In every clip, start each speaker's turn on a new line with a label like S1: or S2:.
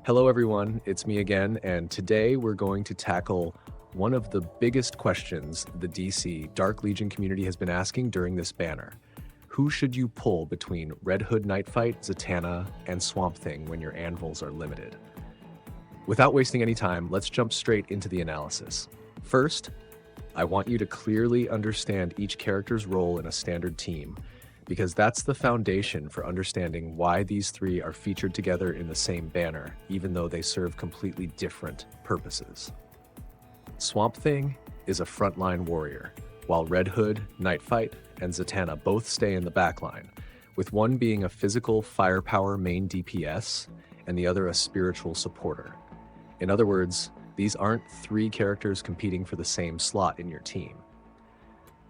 S1: Hello, everyone. It's me again, and today we're going to tackle one of the biggest questions the DC Dark Legion community has been asking during this banner. Who should you pull between Red Hood Knightfight, Zatanna, and Swamp Thing when your anvils are limited? Without wasting any time, let's jump straight into the analysis. First, I want you to clearly understand each character's role in a standard team, because that's the foundation for understanding why these three are featured together in the same banner, even though they serve completely different purposes. Swamp Thing is a frontline warrior, while Red Hood, Knightfight, and Zatanna both stay in the backline, with one being a physical firepower main DPS and the other a spiritual supporter. In other words, these aren't three characters competing for the same slot in your team.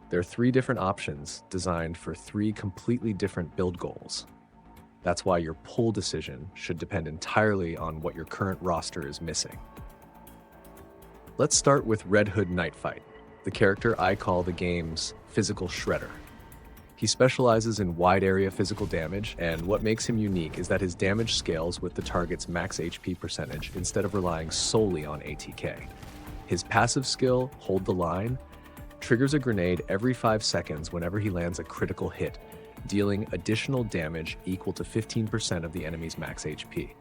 S1: There are three different options designed for three completely different build goals. That's why your pull decision should depend entirely on what your current roster is missing. Let's start with Red Hood Knightfight, the character I call the game's physical shredder. He specializes in wide area physical damage, and what makes him unique is that his damage scales with the target's max HP percentage instead of relying solely on ATK. His passive skill, Hold the Line, triggers a grenade every 5 seconds whenever he lands a critical hit, dealing additional damage equal to 15% of the enemy's max HP.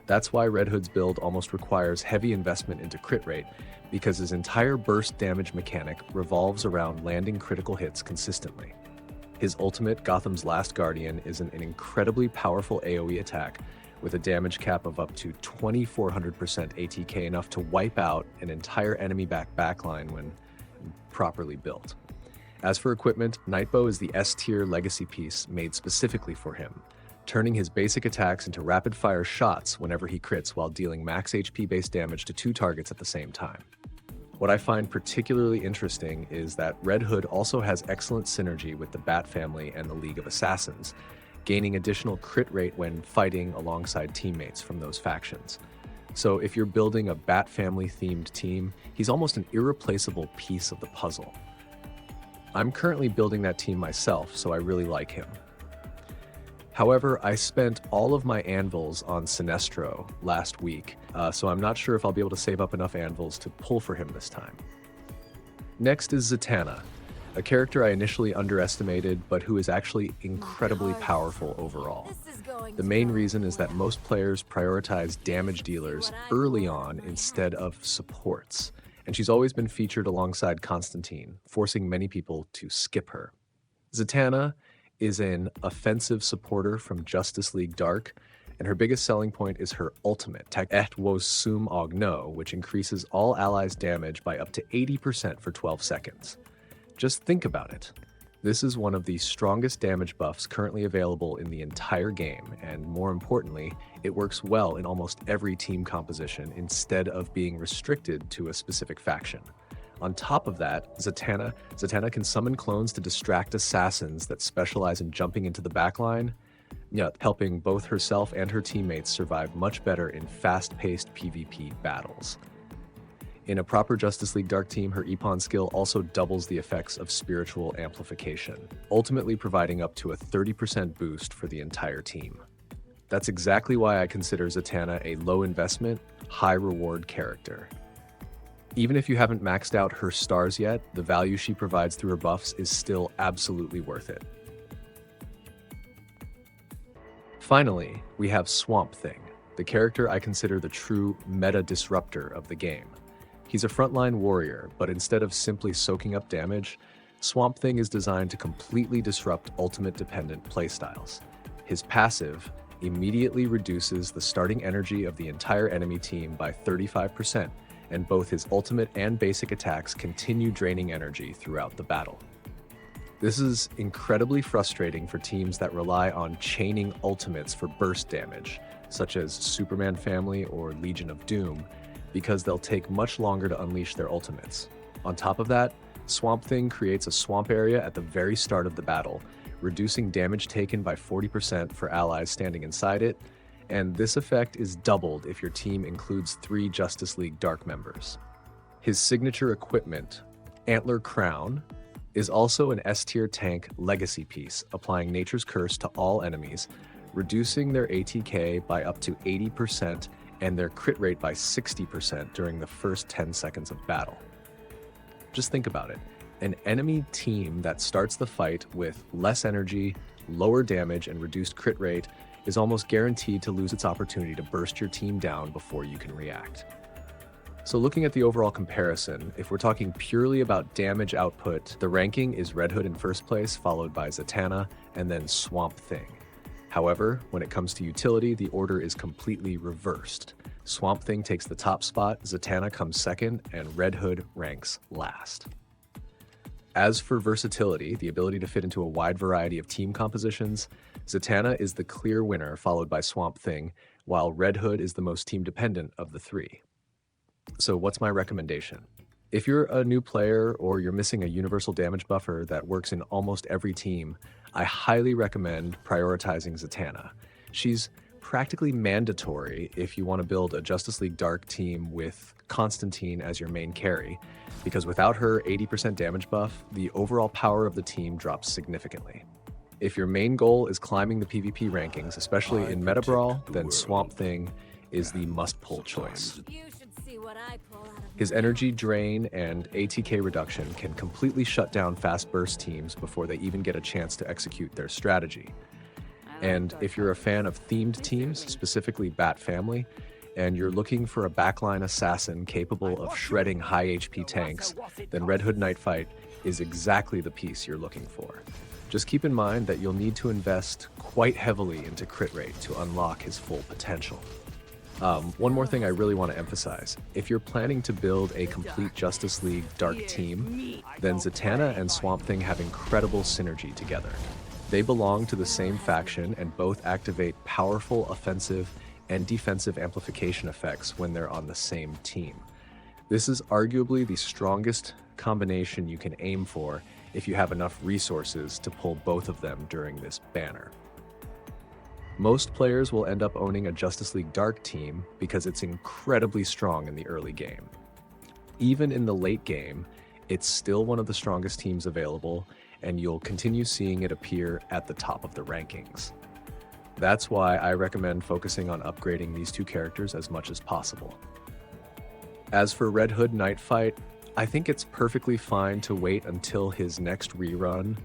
S1: That's why Red Hood's build almost requires heavy investment into crit rate, because his entire burst damage mechanic revolves around landing critical hits consistently. His ultimate, Gotham's Last Guardian, is an incredibly powerful AoE attack with a damage cap of up to 2400% ATK, enough to wipe out an entire enemy backline when properly built. As for equipment, Nightbow is the S-tier legacy piece made specifically for him, turning his basic attacks into rapid-fire shots whenever he crits while dealing max HP-based damage to 2 targets at the same time. What I find particularly interesting is that Red Hood also has excellent synergy with the Bat family and the League of Assassins, gaining additional crit rate when fighting alongside teammates from those factions. So if you're building a Bat family-themed team, he's almost an irreplaceable piece of the puzzle. I'm currently building that team myself, so I really like him. However, I spent all of my anvils on Sinestro last week, so I'm not sure if I'll be able to save up enough anvils to pull for him this time. Next is Zatanna, a character I initially underestimated, but who is actually incredibly powerful overall. The main reason is that most players prioritize damage dealers early on instead of supports, and she's always been featured alongside Constantine, forcing many people to skip her. Zatanna is an offensive supporter from Justice League Dark, and her biggest selling point is her ultimate, Et Vos Sum Ogno, which increases all allies' damage by up to 80% for 12 seconds. Just think about it. This is one of the strongest damage buffs currently available in the entire game, and more importantly, it works well in almost every team composition instead of being restricted to a specific faction. On top of that, Zatanna can summon clones to distract assassins that specialize in jumping into the backline, helping both herself and her teammates survive much better in fast-paced PvP battles. In a proper Justice League Dark team, her Epon skill also doubles the effects of spiritual amplification, ultimately providing up to a 30% boost for the entire team. That's exactly why I consider Zatanna a low-investment, high-reward character. Even if you haven't maxed out her stars yet, the value she provides through her buffs is still absolutely worth it. Finally, we have Swamp Thing, the character I consider the true meta disruptor of the game. He's a frontline warrior, but instead of simply soaking up damage, Swamp Thing is designed to completely disrupt ultimate-dependent playstyles. His passive immediately reduces the starting energy of the entire enemy team by 35%, and both his ultimate and basic attacks continue draining energy throughout the battle. This is incredibly frustrating for teams that rely on chaining ultimates for burst damage, such as Superman Family or Legion of Doom, because they'll take much longer to unleash their ultimates. On top of that, Swamp Thing creates a swamp area at the very start of the battle, reducing damage taken by 40% for allies standing inside it, and this effect is doubled if your team includes 3 Justice League Dark members. His signature equipment, Antler Crown, is also an S-tier tank legacy piece, applying Nature's Curse to all enemies, reducing their ATK by up to 80% and their crit rate by 60% during the first 10 seconds of battle. Just think about it. An enemy team that starts the fight with less energy, lower damage, and reduced crit rate is almost guaranteed to lose its opportunity to burst your team down before you can react. So looking at the overall comparison, if we're talking purely about damage output, the ranking is Red Hood in first place, followed by Zatanna, and then Swamp Thing. However, when it comes to utility, the order is completely reversed. Swamp Thing takes the top spot, Zatanna comes second, and Red Hood ranks last. As for versatility, the ability to fit into a wide variety of team compositions, Zatanna is the clear winner, followed by Swamp Thing, while Red Hood is the most team-dependent of the three. So what's my recommendation? If you're a new player or you're missing a universal damage buffer that works in almost every team, I highly recommend prioritizing Zatanna. She's practically mandatory if you want to build a Justice League Dark team with Constantine as your main carry, because without her 80% damage buff, the overall power of the team drops significantly. If your main goal is climbing the PvP rankings, especially in Meta Brawl, then Swamp Thing is the must-pull choice. His energy drain and ATK reduction can completely shut down fast burst teams before they even get a chance to execute their strategy. And if you're a fan of themed teams, specifically Bat Family, and you're looking for a backline assassin capable of shredding high HP tanks, then Hood Knightfight is exactly the piece you're looking for. Just keep in mind that you'll need to invest quite heavily into crit rate to unlock his full potential. One more thing I really want to emphasize. If you're planning to build a complete Justice League Dark team, then Zatanna and Swamp Thing have incredible synergy together. They belong to the same faction and both activate powerful offensive and defensive amplification effects when they're on the same team. This is arguably the strongest combination you can aim for if you have enough resources to pull both of them during this banner. Most players will end up owning a Justice League Dark team because it's incredibly strong in the early game. Even in the late game, it's still one of the strongest teams available, and you'll continue seeing it appear at the top of the rankings. That's why I recommend focusing on upgrading these two characters as much as possible. As for Hood Knightfight, I think it's perfectly fine to wait until his next rerun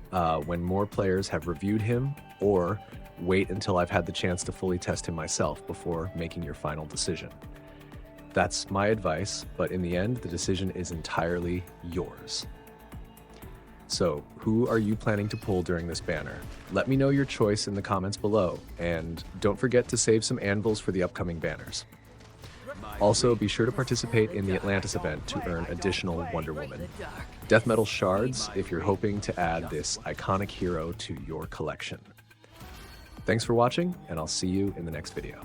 S1: when more players have reviewed him, or wait until I've had the chance to fully test him myself before making your final decision. That's my advice, but in the end, the decision is entirely yours. So, who are you planning to pull during this banner? Let me know your choice in the comments below, and don't forget to save some Anvils for the upcoming banners. Also, be sure to participate in the Atlantis event to earn additional Wonder Woman Death Metal shards if you're hoping to add this iconic hero to your collection. Thanks for watching, and I'll see you in the next video.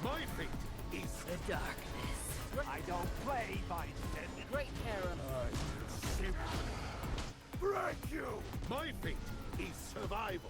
S2: My fate is the darkness. I don't play by extended. Great terror. Break you! My fate is survival.